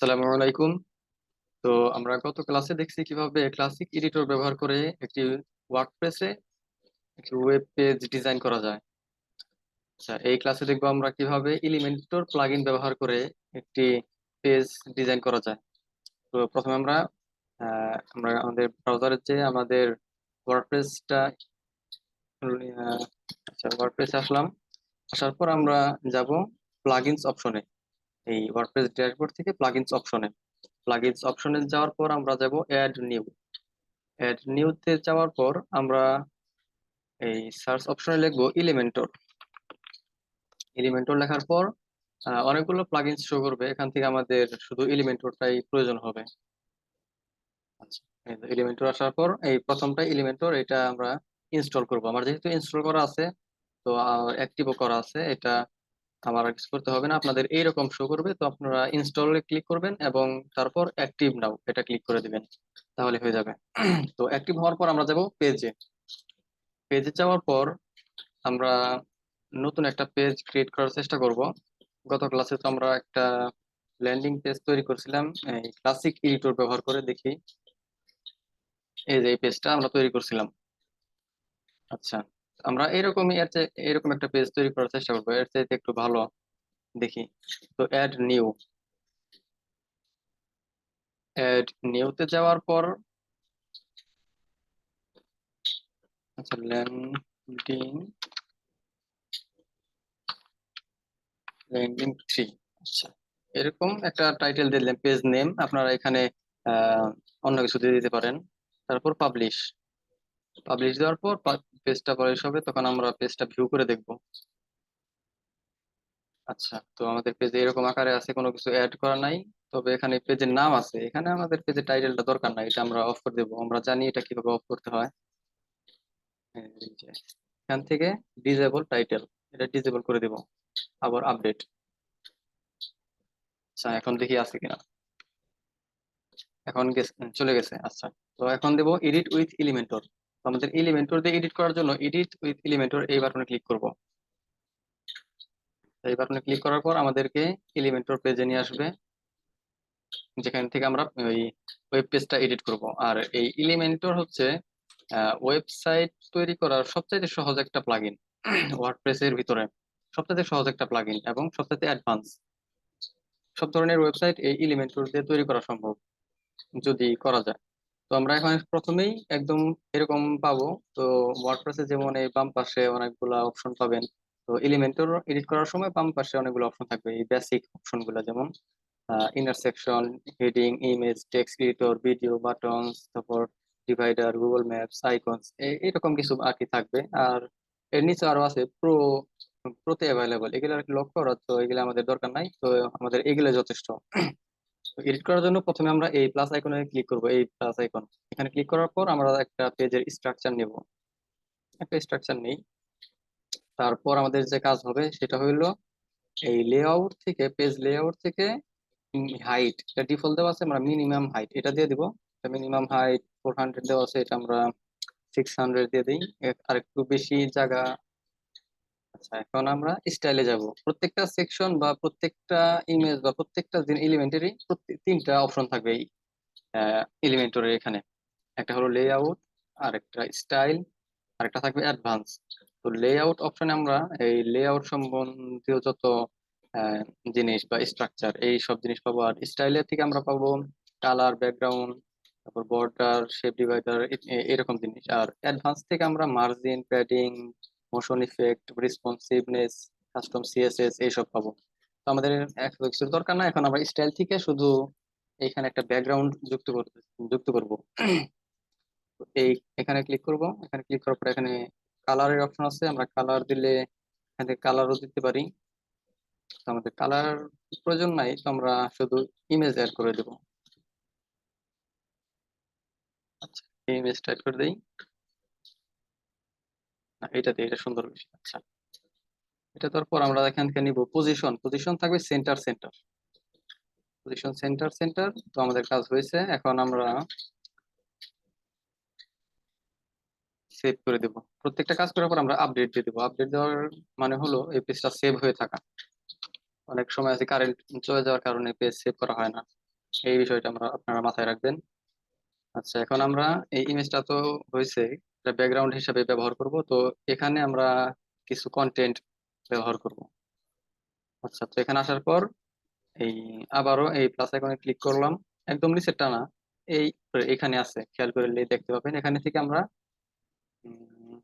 আসসালামু আলাইকুম। তো আমরা গত ক্লাসে দেখছি কিভাবে ক্লাসিক এডিটর ব্যবহার করে একটি ওয়ার্ডপ্রেসে একটি ওয়েব পেজ ডিজাইন করা যায়। আচ্ছা, এই ক্লাসে দেখবো আমরা কিভাবে এলিমেন্টর প্লাগইন ব্যবহার করে একটি পেজ ডিজাইন করা যায়। তো প্রথমে আমরা আমাদের ব্রাউজারে যে আমাদের ওয়ার্ডপ্রেসটা আচ্ছা, ওয়ার্ডপ্রেসে আসলাম। আসার পর আমরা যাব প্লাগইনস অপশনে। এই ওয়ার্ডপ্রেস ড্যাশবোর্ড থেকে প্লাগইনস অপশনে যাওয়ার পর আমরা যাব অ্যাড নিউতে যাওয়ার পর আমরা এই সার্চ অপশনে লিখবো এলিমেন্টর লেখার পর অনেকগুলো প্লাগইনস শো করবে। এখান থেকে আমাদের শুধু এলিমেন্টরটাই প্রয়োজন হবে। আচ্ছা, এলিমেন্টর আসার পর এই প্রথমটা এলিমেন্টর, এটা আমরা ইনস্টল করব। আমার যেহেতু ইনস্টল করা আছে, তো অ্যাক্টিভও করা আছে, এটা আমার আর কিছু করতে হবে না। আপনাদের এইরকম শো করবে, তো আপনারা ইনস্টলে ক্লিক করবেন এবং তারপর অ্যাক্টিভ নাও এটা ক্লিক করে দিবেন, তাহলে হয়ে যাবে। তো অ্যাক্টিভ হওয়ার পর আমরা যাব পেজে যাওয়ার পর আমরা নতুন একটা পেজ ক্রিয়েট করার চেষ্টা করব। গত ক্লাসে তো আমরা একটা ল্যান্ডিং পেজ তৈরি করছিলাম এই ক্লাসিক এডিটর ব্যবহার করে। দেখি, এই যে এই পেজটা আমরা তৈরি করছিলাম। আচ্ছা, আমরা এরকমই এরকম একটা পেজ তৈরি করার চেষ্টা করবো, এর চাইতে একটু ভালো দেখি। তো অ্যাড নিউতে যাওয়ার পর আচ্ছা, ল্যান্ডিং ল্যান্ডিং থ্রি। আচ্ছা, এরকম একটা টাইটেল দিলেন, পেজ নেম আপনারা এখানে আহ অন্য কিছু দিয়ে দিতে পারেন। তারপর পাবলিশ দেওয়ার পর পেজটা পাবলিশ হবে, তখন আমরা পেজটা ভিউ করে দেখব। আচ্ছা, তো আমাদের পেজে এরকম আকারে আছে, কোনো কিছু অ্যাড করা নাই। তবে এখানে পেজের নাম আছে, এখানে আমাদের পেজের টাইটেলটা দরকার নাই, এটা আমরা অফ করে দেবো। আমরা জানি এটা কিভাবে অফ করতে হয়। এই যে এখান থেকে ডিজেবল টাইটেল, এটা ডিজেবল করে দেব। আবার আপডেট। আচ্ছা, এখন দেখি আছে কিনা। এখন চলে গেছে। আচ্ছা, তো এখন দেবো এডিট উইথ এলিমেন্টর। আমাদের এলিমেন্টর দিয়ে এডিট করার জন্য এডিট উইথ এলিমেন্টর এই বাটনে ক্লিক করব। এই বাটনে ক্লিক করার পর আমাদেরকে এলিমেন্টর পেজে নিয়ে আসবে, যেখান থেকে আমরা ওই ওয়েব পেজটা এডিট করব। আর এই এলিমেন্টর হচ্ছে ওয়েবসাইট তৈরি করার সবচাইতে সহজ একটা প্লাগইন। ওয়ার্ডপ্রেসের ভিতরে সবচাইতে সহজ একটা প্লাগইন এবং সবচাইতে অ্যাডভান্স। সব ধরনের ওয়েবসাইট এই এলিমেন্টর দিয়ে তৈরি করা সম্ভব, যদি করা যায়। তো আমরা এখন প্রথমেই একদম এরকম পাবো। তো ওয়ার্ডপ্রেসে যেমন এই বাম পাশে অনেকগুলা অপশন পাবেন, তো এলিমেন্টর এডিট করার সময় বাম পাশে অনেকগুলো অপশন থাকবে, এই বেসিক অপশন গুলা, যেমন intersection, heading, image, text editor, video, buttons, তারপর ডিভাইডার, গুগল ম্যাপস, আইকনস, এরকম কিছু আর কি থাকবে। আর এর নিচে আরো আছে প্রোতে অ্যাভেলেবল, এগুলো আর কি লক্ষ্য করা, তো এগুলো আমাদের দরকার নাই, তো আমাদের এগুলো যথেষ্ট। এডিট করার জন্য প্রথমে আমরা এই প্লাস আইকনে ক্লিক করব, এই প্লাস আইকন। এখানে ক্লিক করার পর আমরা একটা পেজের স্ট্রাকচার নেব, একটা স্ট্রাকচার নেই। তারপর আমাদের যে কাজ হবে সেটা হইলো এই লেআউট থেকে, পেজ লেআউট থেকে হাইট, এটা ডিফল্ট দেওয়া আছে, আমরা মিনিমাম হাইট এটা দিয়ে দিব। মিনিমাম হাইট 400 দেওয়া আছে, এটা আমরা 600 দিয়ে দিই, আর একটু বেশি জায়গা। আচ্ছা, এখন আমরা স্টাইলে যাব। প্রত্যেকটা সেকশন বা প্রত্যেকটা ইমেজ বা প্রত্যেকটা এলিমেন্টারি তিনটা অপশন থাকবে এই এলিমেন্টরের এখানে। একটা হলো লেআউট, আর একটা স্টাইল, আর একটা থাকবে অ্যাডভান্স। তো লেআউট অপশনে আমরা এই লেআউট সম্বন্ধীয় যত আহ, জিনিস বা স্ট্রাকচার, এই সব জিনিস পাবো। আর স্টাইলের থেকে আমরা পাবো কালার, ব্যাকগ্রাউন্ড, তারপর বর্ডার, শেপ ডিভাইডার, এরকম জিনিস। আর অ্যাডভান্স থেকে আমরা margin, padding, motion effect, responsiveness, custom CSS এইসব পাবো। তো আমাদের এত কিছুর দরকার না, এখন আমরা স্টাইল থেকে শুধু এখানে একটা ব্যাকগ্রাউন্ড যুক্ত করব। তো এখানে ক্লিক করব। এখানে ক্লিক করার পর এখানে কালারের অপশন আছে, আমরা কালার দিলে এখান থেকে কালারও দিতে পারি। তো আমাদের কালার প্রয়োজন নাই, তো আমরা শুধু ইমেজ অ্যাড করে দেবো। আচ্ছা, ইমেজটা অ্যাড করে দিই। না, এটা সুন্দর বেশি। আচ্ছা, এটা তারপর আমরা এখান থেকে নিব পজিশন থাকবে সেন্টার। তো আমাদের কাজ হয়েছে, এখন আমরা সেভ করে দেব। প্রত্যেকটা কাজ করার পর আমরা আপডেট দিয়ে দেবো। আপডেট দেওয়ার মানে হলো এই পেজটা সেভ হয়ে থাকা। অনেক সময় আছে কারেন্ট চলে যাওয়ার কারণে পেজ সেভ করা হয় না। এই বিষয়টা আপনারা মাথায় রাখবেন। আচ্ছা, এখন আমরা এই ইমেজটা তো হয়েছে, এটা ব্যাকগ্রাউন্ড হিসাবে ব্যবহার করব। তো এখানে আমরা কিছু কন্টেন্ট ব্যবহার করব। আচ্ছা, তো এখানে আসার পর এই আবারও এই প্লাস আইকনে ক্লিক করলাম। একদম নিচেরটা না, এই এখানে আছে, খেয়াল করলে দেখতে পাবেন। এখানে থেকে আমরা উম,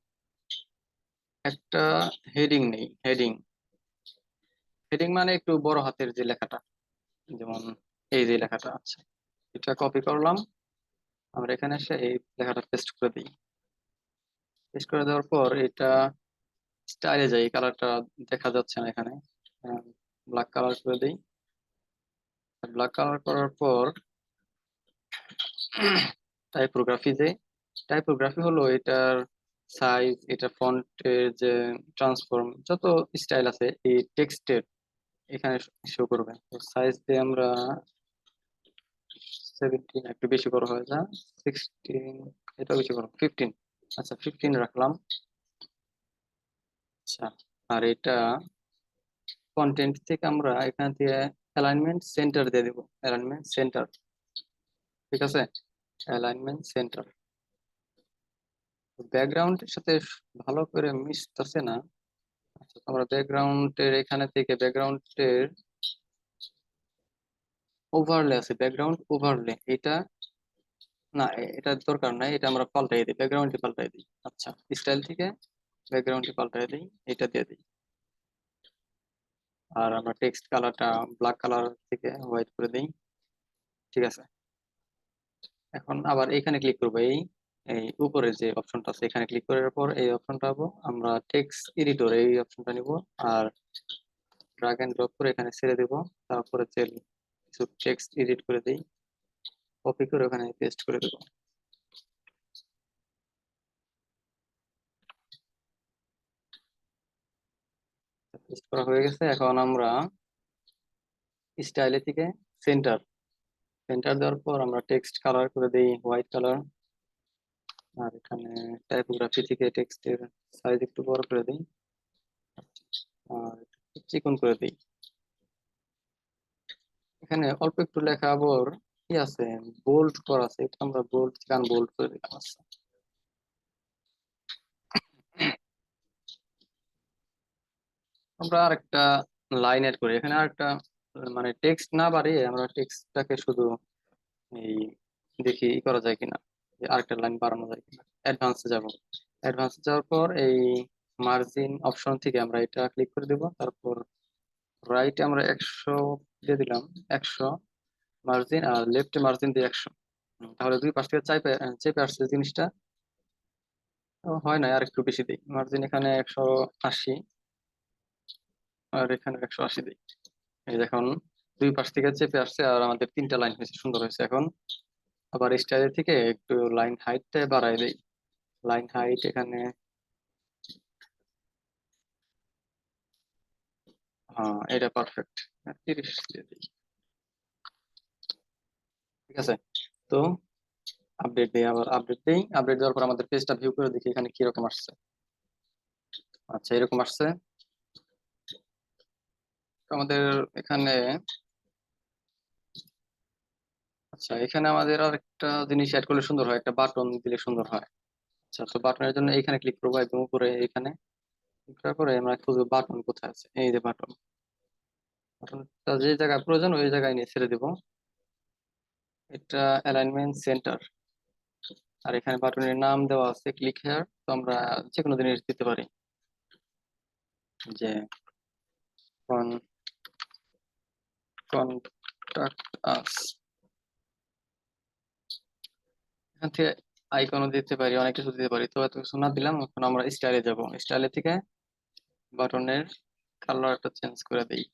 একটা হেডিং নেই। হেডিং হেডিং মানে একটু বড় হাতের যে লেখাটা, যেমন এই যে লেখাটা। আচ্ছা, এটা কপি করলাম। আমরা এখানে এসে এই লেখাটা পেস্ট করে দিই। পেস্ট করে দেওয়ার পর এটা স্টাইলে যাই, কালারটা দেখা যাচ্ছে না এখানে, ব্ল্যাক কালার করে দিই। ব্ল্যাক কালার করার পর টাইপোগ্রাফি, যে টাইপোগ্রাফি হলো এটার সাইজ, এটা ফন্টের যে ট্রান্সফর্ম, যত স্টাইল আছে এই টেক্সটের এখানে শো করবে। সাইজ দিয়ে আমরা 17, একটু বেশি বড় হয়ে যা, 16, এটা বেশি বড়, 15। আচ্ছা, 15 রাখলাম। আচ্ছা, আর এটা কন্টেন্ট থেকে আমরা এখান থেকে অ্যালাইনমেন্ট সেন্টার দিয়ে দেবো। অ্যালাইনমেন্ট সেন্টার, ঠিক আছে। অ্যালাইনমেন্ট সেন্টার ব্যাকগ্রাউন্ডের সাথে ভালো করে মিশতেছে না। আচ্ছা, তো আমরা ব্যাকগ্রাউন্ডের এখানে থেকে ব্যাকগ্রাউন্ডের ওভারলে আছে, ব্যাকগ্রাউন্ড ওভারলে, এটা না, এটা দরকার নাই, এটা আমরা পাল্টাই দিই, ব্যাকগ্রাউন্ডে পাল্টাই দিই। আচ্ছা, স্টাইল থেকে ব্যাকগ্রাউন্ডে পাল্টাই দিই, এটা দিয়ে দিই। আর আমরা টেক্সট কালারটা ব্ল্যাক কালার থেকে হোয়াইট করে দিই, ঠিক আছে। এখন আবার এখানে ক্লিক করবো, এই এই উপরে যে অপশনটা আছে এখানে ক্লিক করার পর এই অপশনটা পাবো আমরা, টেক্সট এডিটর, এই অপশনটা নিব। আর ড্রাগ এন্ড ড্রপ করে এখানে ছেড়ে দেব। তারপরে যে কিছু টেক্সট এডিট করে দিই, কপি করে ওখানে পেস্ট করে দেবো। পেস্ট করা হয়ে গেছে। এখন আমরা স্টাইলে থেকে সেন্টার, সেন্টার দেওয়ার পর আমরা টেক্সট কালার করে দিই হোয়াইট কালার। আর এখানে টাইপোগ্রাফি থেকে টেক্সটের সাইজ একটু বড় করে দিই, আর একটু চিকন করে দিই। এখানে অল্প একটু লেখা আবার কি আছে, বোল্ড করা আছে, এটা আমরা বোল্ড থেকে আনবোল্ড করে দিলাম। আচ্ছা, আমরা আরেকটা লাইন এড করি এখানে, আরেকটা মানে টেক্সট না বাড়িয়ে আমরা টেক্সটটাকে শুধু এই দেখি ই করা যায় কিনা, যে আরেকটা লাইন বাড়ানো যায় কিনা। অ্যাডভান্সে যাব। অ্যাডভান্সে যাওয়ার পর এই মার্জিন অপশন থেকে আমরা এটা ক্লিক করে দেব। তারপর রাইটে আমরা 100 দিয়ে দিলাম, 100 মার্জিন, আর লেফটে মার্জিন দিয়ে 100। তাহলে দুই পাশ থেকে চাইপে চেপে আসছে জিনিসটা। তো হয় না, আর একটু বেশি দিই মার্জিন, এখানে 180, আর এখানে 180 দিই। এই দেখুন, দুই পাশ থেকে চেপে আসছে আর আমাদের তিনটা লাইন হয়েছে, সুন্দর হয়েছে। এখন আবার স্টাইলের থেকে একটু লাইন হাইটটা বাড়াই দেই। লাইন হাইট এখানে, হ্যাঁ এটা পারফেক্ট, 30 দিয়ে দিই, ঠিক আছে। তো আপডেট দিই, আবার আপডেট দিই। আপডেট দেওয়ার পর আমাদের পেজটা ভিউ করে দেখি এখানে কিরকম আসছে। আচ্ছা, এরকম আসছে। তো আমাদের এখানে, আচ্ছা এখানে আমাদের আর একটা জিনিস অ্যাড করলে সুন্দর হয়, একটা বাটন দিলে সুন্দর হয়। আচ্ছা, তো বাটনের জন্য এইখানে ক্লিক করবো, একদম উপরে এখানে ক্লিক করার পরে আমরা খুঁজবো বাটন কোথায় আছে, এই যে বাটন। বাটনটা যে জায়গায় প্রয়োজন ওই জায়গায় নিয়ে ছেড়ে দিব। এটা অ্যালাইনমেন্ট সেন্টার। আর এখানে বাটনের নাম দেওয়া আছে ক্লিক হেয়ার, তো আমরা যে কোনো জিনিস দিতে পারি, যে কন্টাক্ট আস। এখান থেকে আইকনও দিতে পারি, অনেক কিছু দিতে পারি, তো এত কিছু না দিলাম। এখন আমরা স্টাইলে যাব, স্টাইলে থেকে বাটনের কালারটা চেঞ্জ করে দিই,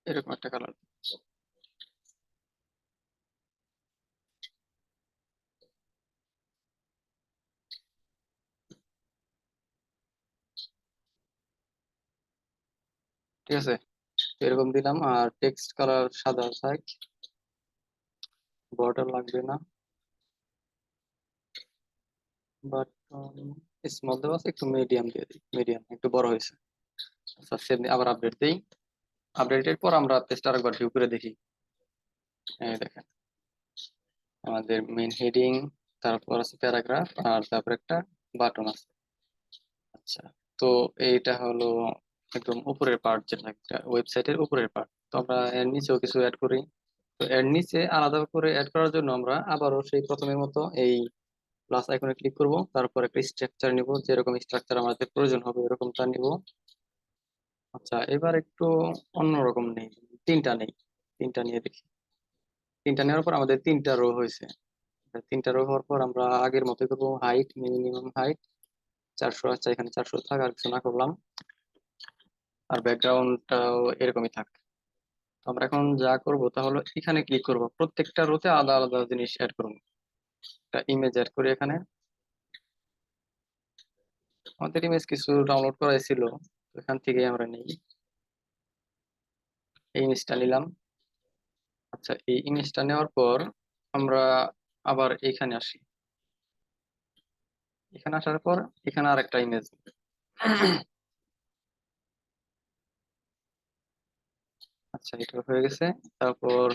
এরকম একটা কালার। ঠিক আছে, তো এরকম দিলাম। আর টেক্সট কালার সাদা থাক, বর্ডার লাগবে না। বাট স্মল দেওয়া আছে, একটু মিডিয়াম দিয়ে দিই, মিডিয়াম একটু বড় হয়েছে। আচ্ছা সেভ, আবার আপডেট দিই। আপডেটের পর আমরা পেজটা আরেকবার ভিউ করে দেখি। এই দেখেন আমাদের মেইন হেডিং, তারপর আছে প্যারাগ্রাফ, আর তারপর একটা বাটন আছে। আচ্ছা, তো এইটা হলো একদম উপরের পার্ট, যেটা একটা ওয়েবসাইটের উপরের পার্ট। তো আমরা এর নিচেও কিছু অ্যাড করি। তো এর নিচে আলাদা করে অ্যাড করার জন্য আমরা আবারও সেই প্রথমের মতো এই প্লাস আইকনে ক্লিক করব, তারপর একটা স্ট্রাকচার নিব, যেরকম স্ট্রাকচার আমাদের প্রয়োজন হবে এরকমটা নিব। আচ্ছা, এবার একটু অন্যরকম নেই, তিনটা নেই, তিনটা নিয়ে দেখি। তিনটা নেওয়ার পর আমাদের তিনটা রো হয়েছে। তিনটা রো হওয়ার পর আমরা আগের মতো করবো, হাইট, মিনিমাম হাইট 400। আচ্ছা, এখানে 400 থাক, আর কিছু না করলাম। আর ব্যাকগ্রাউন্ডটাও এরকমই থাক। তো আমরা এখন যা করব তা হলো এখানে ক্লিক করব, প্রত্যেকটা রোতে আলাদা আলাদা জিনিস অ্যাড করবো। একটা ইমেজ অ্যাড করি এখানে। আমাদের ইমেজ কিছু ডাউনলোড করাই ছিল, তো এখান থেকে আমরা নিই, এই ইমেজটা নিলাম। আচ্ছা, এই ইমেজটা নেওয়ার পর আমরা আবার এখানে আসি। এখানে আসার পর এখানে আরেকটা ইমেজ। আচ্ছা, এটা হয়ে গেছে। তারপর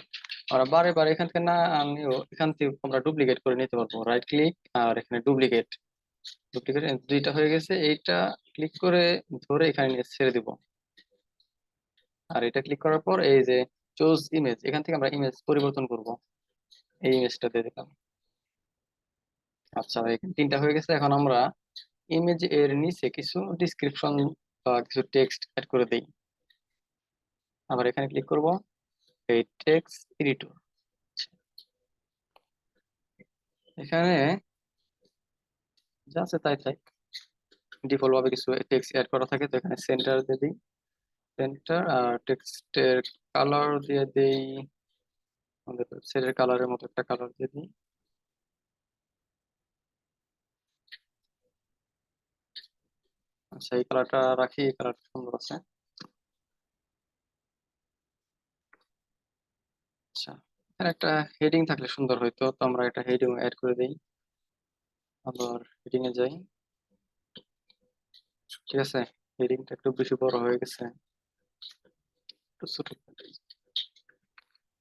আমরা বারে বারে এখান থেকে না আনলেও এখান থেকে আমরা ডুপ্লিকেট করে নিতে পারবো, রাইট ক্লিক আর এখানে ডুপ্লিকেট। ডুপ্লিকেট দুইটা হয়ে গেছে, এইটা ক্লিক করে ধরে এখানে নিয়ে ছেড়ে দিব। আর এটা ক্লিক করার পর এই যে চুজ ইমেজ, এখান থেকে আমরা ইমেজ পরিবর্তন করব। এই ইমেজটা দিয়ে দিলাম। আচ্ছা, এখানে তিনটা হয়ে গেছে। এখন আমরা ইমেজ এর নিচে কিছু ডিসক্রিপশন বা কিছু টেক্সট অ্যাড করে দিই। আবার এখানে ক্লিক করব, এই টেক্সট এডিটর। এখানে যা আছে তাই তাই, ডিফল্ট ভাবে কিছু টেক্সট অ্যাড করা থাকে, তো এখানে সেন্টার দিয়ে দিই, সেন্টার। আর টেক্সটের কালার দিয়ে দিই, আমাদের ওয়েবসাইটের কালারের মতো একটা কালার দিয়ে দিই। আচ্ছা, এই কালারটা রাখি, এই কালারটা সুন্দর আছে। আচ্ছা, এখানে একটা হেডিং থাকলে সুন্দর হইতো, তো আমরা একটা হেডিং অ্যাড করে দিই। আবার হেডিং এ যাই। ঠিক আছে, হেডিংটা একটু বেশি বড় হয়ে গেছে, একটু ছোট করে দিই।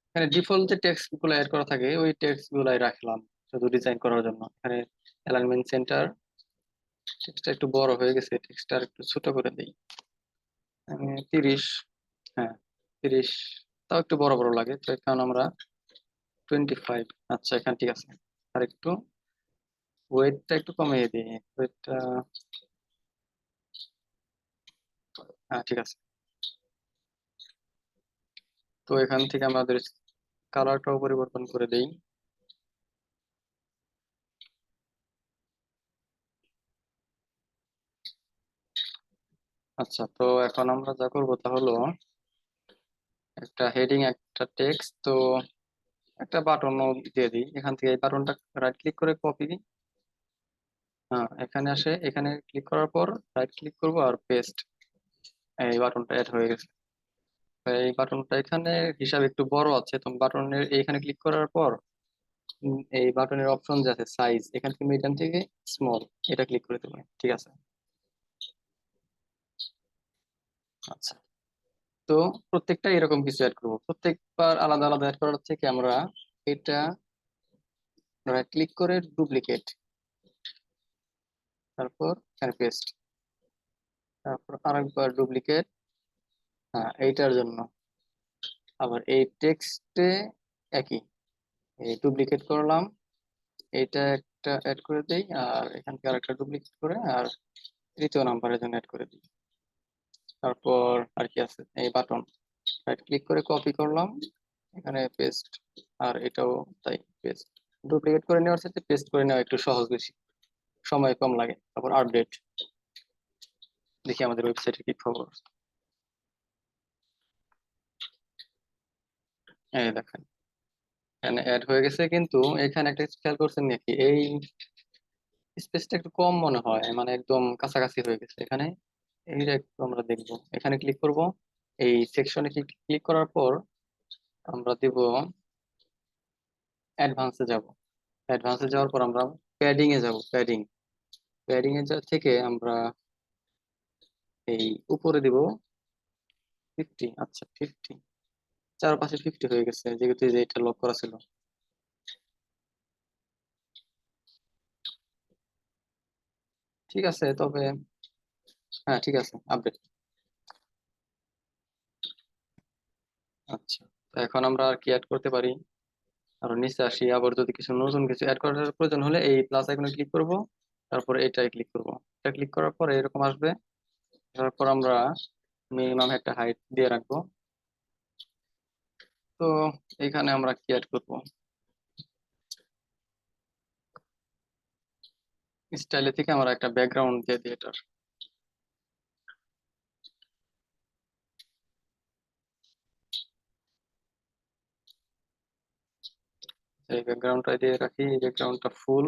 এখানে ডিফল্ট যে টেক্সট গুলো অ্যাড করা থাকে ওই টেক্সট গুলাই রাখলাম শুধু ডিজাইন করার জন্য। এখানে অ্যালাইনমেন্ট সেন্টার, টেক্সটটা একটু বড় হয়ে গেছে, টেক্সটটা একটু ছোট করে দিই। 30, হ্যাঁ 30, তাও একটু বড় বড় লাগে, তো এখন আমরা 25। আচ্ছা, এখানে ঠিক আছে। আর একটু ওয়েটটা একটু কমিয়ে দিই, ওয়েটটা। হ্যাঁ, ঠিক আছে। তো এখান থেকে আমাদের কালারটাও পরিবর্তন করে দেই। আচ্ছা, তো এখন আমরা যা করবো তা হলো একটা হেডিং, একটা টেক্সট, তো একটা বাটনও দিয়ে দিই। এখান থেকে এই বাটনটা রাইট ক্লিক করে কপি। হ্যাঁ, এখানে আসে, এখানে ক্লিক করার পর রাইট ক্লিক করব আর পেস্ট। এই বাটনটা অ্যাড হয়ে গেছে। এই বাটনটা এখানে হিসাবে একটু বড় আছে, তো বাটনের এইখানে ক্লিক করার পর এই বাটনের অপশন যে আছে সাইজ, এখান থেকে মিডিয়াম থেকে স্মল, এটা ক্লিক করে দেবো। ঠিক আছে। আচ্ছা, তো প্রত্যেকটা এরকম কিছু অ্যাড করবো, প্রত্যেকবার আলাদা আলাদা অ্যাড করার থেকে আমরা এটা রাইট ক্লিক করে ডুপ্লিকেট, তারপর এখানে পেস্ট, তারপর আরেকবার ডুপ্লিকেট। হ্যাঁ, এইটার জন্য আবার এই টেক্সটে একই, এই ডুপ্লিকেট করলাম, এইটা একটা অ্যাড করে দিই, আর এখান থেকে আরেকটা ডুপ্লিকেট করে আর তৃতীয় নাম্বারের জন্য অ্যাড করে দিই। তারপর আর কি আছে, এই বাটন রাইট ক্লিক করে কপি করলাম, এখানে পেস্ট, আর এটাও তাই পেস্ট। ডুপ্লিকেট করে নেওয়ার সাথে পেস্ট করে নেওয়া একটু সহজ, বেশি সময় কম লাগে। তারপর আপডেট, দেখি আমাদের ওয়েবসাইটে কি খবর। এই দেখেন এখানে অ্যাড হয়ে গেছে, কিন্তু এখানে একটা খেয়াল করছেন নাকি, এই স্পেসটা একটু কম মনে হয়, মানে একদম কাছাকাছি হয়ে গেছে এখানে। এইটা একটু আমরা দেখবো, এখানে ক্লিক করব, এই সেকশনে ক্লিক করার পর আমরা দিব অ্যাডভান্সে যাব। অ্যাডভান্সে যাওয়ার পর আমরা প্যাডিং এ যাব, প্যাডিং। প্যাডিং এ থেকে আমরা এই উপরে দিব 50, আচ্ছা 50, চারপাশে 50 হয়ে গেছে যেহেতু এই যে এটা লক করা ছিল। ঠিক আছে তবে, হ্যাঁ ঠিক আছে আপডেট। আচ্ছা, তো এখন আমরা আর কি অ্যাড করতে পারি? আরো নিচে আসি, আবার যদি কিছু নতুন কিছু অ্যাড করার প্রয়োজন হলে এই প্লাস আইকনে ক্লিক করব, তারপরে এটাই ক্লিক করব। এটা ক্লিক করার পরে এরকম আসবে। তারপর আমরা মিনিমাম একটা হাইট দিয়ে রাখবো। তো এখানে আমরা কি অ্যাড করব? স্টাইলে থেকে আমরা একটা ব্যাকগ্রাউন্ড দিয়ে দিই এটার। এই ব্যাকগ্রাউন্ডটা দিয়ে রাখি, এই ব্যাকগ্রাউন্ডটা ফুল।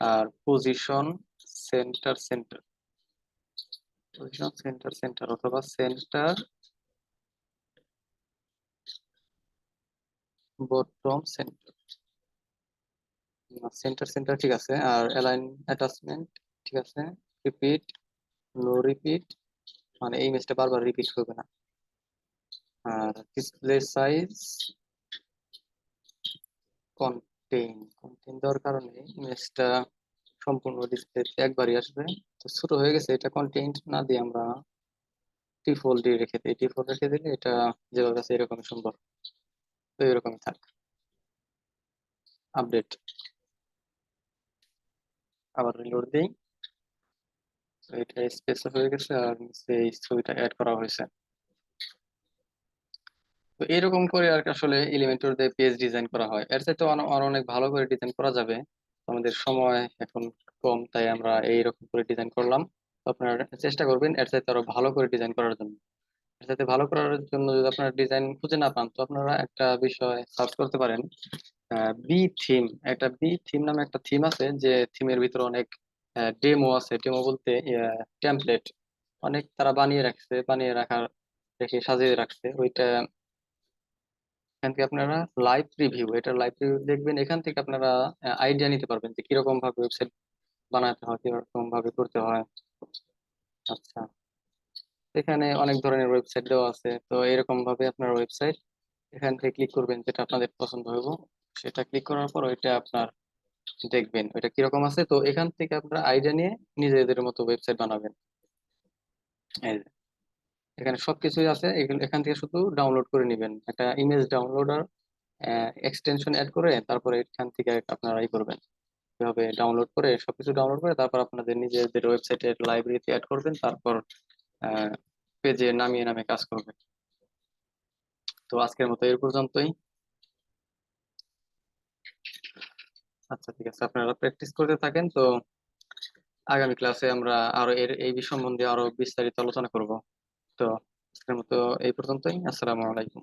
আর position centre centre, position centre centre অথবা centre bottom centre. Centre centre ঠিক আছে। আর অ্যালাইন অ্যাটাচমেন্ট ঠিক আছে। রিপিট, নো রিপিট, মানে এই ইমেজটা বারবার রিপিট করবে না। আর ডিসপ্লে সাইজ কন্টেইন, কন্টেইন দেওয়ার কারণে ইমেজটা সম্পূর্ণ ডিসপ্লেতে একবারই আসবে। তো ছোট হয়ে গেছে, এটা কন্টেইন না দিয়ে আমরা ডিফল্ট দিয়ে রেখে দিই। ডিফল্ট রেখে দিলে এটা যেভাবে আছে এরকমই সুন্দর। তো এরকমই থাক। আপডেট, আবার রিলোড দিই। তো এটা স্পেস হয়ে গেছে আর নিচে এই ছবিটা অ্যাড করা হয়েছে। তো এরকম করে আর কি আসলে এলিমেন্টর দিয়ে পেজ ডিজাইন করা হয়। এর চাইতে আরো অনেক ভালো করে ডিজাইন করা যাবে। তো আমাদের সময় এখন কম, তাই আমরা এইরকম করে ডিজাইন করলাম। তো আপনারা চেষ্টা করবেন এর চাইতে আরো ভালো করে ডিজাইন করার জন্য। এর চাইতে ভালো করার জন্য যদি আপনারা ডিজাইন খুঁজে না পান, তো আপনারা একটা বিষয় সার্চ করতে পারেন। বি থিম, একটা বি থিম নামে একটা থিম আছে, যে থিমের ভিতরে অনেক ডেমো আছে। ডেমো বলতে টেমপ্লেট অনেক তারা বানিয়ে রাখছে, বানিয়ে রাখার রেখে সাজিয়ে রাখছে ওইটা। এখান থেকে আপনারা লাইভ রিভিউ, এটা লাইভ রিভিউ দেখবেন। এখান থেকে আপনারা আইডিয়া নিতে পারবেন যে কিরকম ভাবে ওয়েবসাইট বানাতে হয়, কিরকম ভাবে করতে হয়। আচ্ছা, এখানে অনেক ধরনের ওয়েবসাইট দেওয়া আছে। তো এরকম ভাবে আপনার ওয়েবসাইট এখান থেকে ক্লিক করবেন যেটা আপনাদের পছন্দ হইব, সেটা ক্লিক করার পর ওইটা আপনার দেখবেন ওইটা কিরকম আছে। তো এখান থেকে আপনারা আইডিয়া নিয়ে নিজেদের মতো ওয়েবসাইট বানাবেন। এই যে, এখানে সবকিছুই আছে। এখান থেকে শুধু ডাউনলোড করে নেবেন, একটা ইমেজ ডাউনলোডার এক্সটেনশন অ্যাড করে তারপরে এখান থেকে আপনারা ই করবেন। এভাবে ডাউনলোড করে সবকিছু ডাউনলোড করে তারপর আপনাদের নিজেদের ওয়েবসাইটের লাইব্রেরিতে অ্যাড করবেন। তারপর পেজে নামিয়ে নামিয়ে কাজ করবেন। তো আজকের মতো এর পর্যন্তই। আচ্ছা ঠিক আছে, আপনারা প্র্যাকটিস করতে থাকেন। তো আগামী ক্লাসে আমরা আরো এই বিষয় সম্বন্ধে আরো বিস্তারিত আলোচনা করব। তো আজকের মতো এই পর্যন্তই। আসসালামু আলাইকুম।